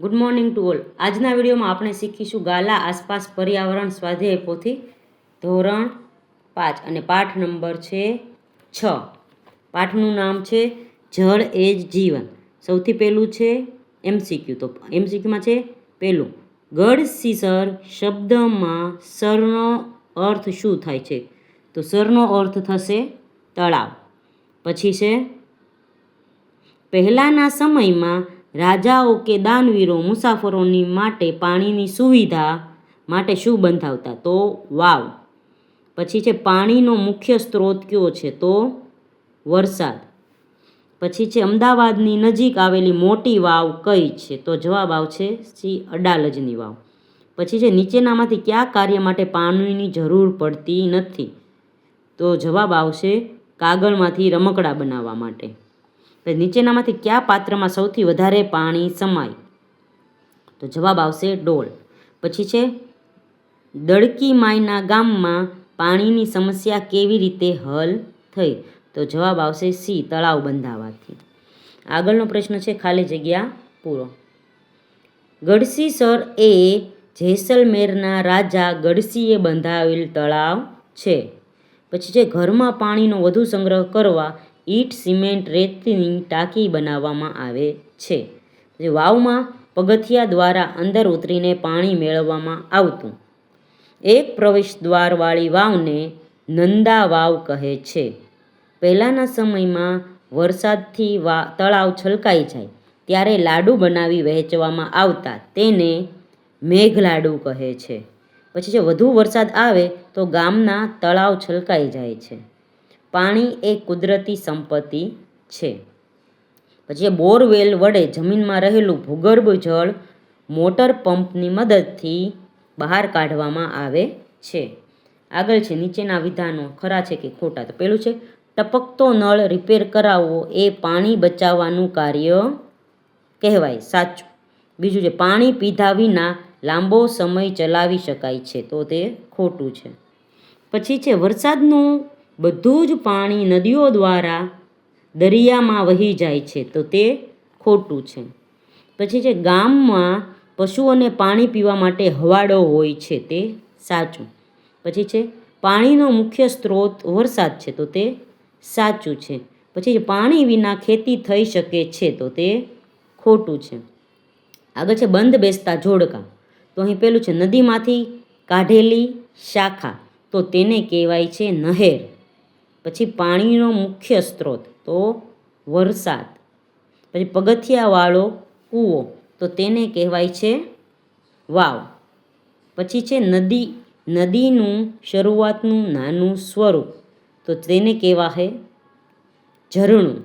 Good morning to all. આજના વિડીયોમાં આપણે શીખીશું ગાલા આસપાસ પર્યાવરણ સ્વાધ્યાય પોથી ધોરણ 5 અને પાઠ નંબર છે 6. પાઠનું નામ છે જળ એ જ જીવન. સૌથી પહેલું છે એમસીક્યુ. તો એમસીક્યુમાં છે પહેલું, ગઢસીસર શબ્દમાં સરનો અર્થ શું થાય છે? તો સરનો અર્થ થશે તળાવ. પછી છે પહેલાંના સમયમાં રાજાઓ કે દાનવીરો મુસાફરોની માટે પાણીની સુવિધા માટે શું બંધાવતા? તો વાવ. પછી છે પાણીનો મુખ્ય સ્ત્રોત કયો છે? તો વરસાદ. પછી છે અમદાવાદની નજીક આવેલી મોટી વાવ કઈ છે? તો જવાબ આવશે સી, અડાલજની વાવ. પછી છે નીચેનામાંથી કયા કાર્ય માટે પાણીની જરૂર પડતી નથી? તો જવાબ આવશે કાગળમાંથી રમકડા બનાવવા માટે. નીચેનામાંથી કયા પાત્રમાં સૌથી વધારે પાણી સમાય? તો જવાબ આવશે ડોલ. પછી છે દળકી માયના ગામમાં પાણીની સમસ્યા કેવી રીતે હલ થઈ? તો જવાબ આવશે સી, તળાવ બંધાવવાથી. આગળનો પ્રશ્ન છે ખાલી જગ્યા પૂરો. ગઢસીસર એ જેસલમેરના રાજા ગઢસીએ બંધાવેલ તળાવ છે. પછી છે ઘરમાં પાણીનો વધુ સંગ્રહ કરવા ઈંટ, સિમેન્ટ, રેતીની ટાંકી બનાવવામાં આવે છે. વાવમાં પગથિયા દ્વારા અંદર ઉતરીને પાણી મેળવવામાં આવતું. એક પ્રવેશ દ્વારવાળી વાવને નંદા વાવ કહે છે. પહેલાંના સમયમાં વરસાદથી તળાવ છલકાઈ જાય ત્યારે લાડુ બનાવી વહેંચવામાં આવતા. તેને મેઘલાડુ કહે છે. પછી જે વધુ વરસાદ આવે તો ગામના તળાવ છલકાઈ જાય છે. પાણી એ કુદરતી સંપત્તિ છે. પછી બોરવેલ વડે જમીનમાં રહેલું ભૂગર્ભ જળ મોટર પંપની મદદથી બહાર કાઢવામાં આવે છે. આગળ છે નીચેના વિધાનો ખરા છે કે ખોટા? તો પેલું છે ટપકતો નળ રિપેર કરાવવો એ પાણી બચાવવાનું કાર્ય કહેવાય, સાચું. બીજું છે પાણી પીધા વિના લાંબો સમય ચલાવી શકાય છે, તો તે ખોટું છે. પછી છે વરસાદનું બધું જ પાણી નદીઓ દ્વારા દરિયામાં વહી જાય છે, તો તે ખોટું છે. પછી છે ગામમાં પશુઓને પાણી પીવા માટે હવાડો હોય છે, તે સાચું. પછી છે પાણીનો મુખ્ય સ્ત્રોત વરસાદ છે, તો તે સાચું છે. પછી પાણી વિના ખેતી થઈ શકે છે, તો તે ખોટું છે. આગળ છે બંધ બેસતા જોડકા. તો અહીં પેલું છે નદીમાંથી કાઢેલી શાખા, તો તેને કહેવાય છે નહેર. પછી પાણીનો મુખ્ય સ્ત્રોત, તો વરસાદ. પછી પગથિયાવાળો કૂવો, તો તેને કહેવાય છે વાવ. પછી છે નદીનું શરૂઆતનું નાનું સ્વરૂપ, તો તેને કહેવાય ઝરણું.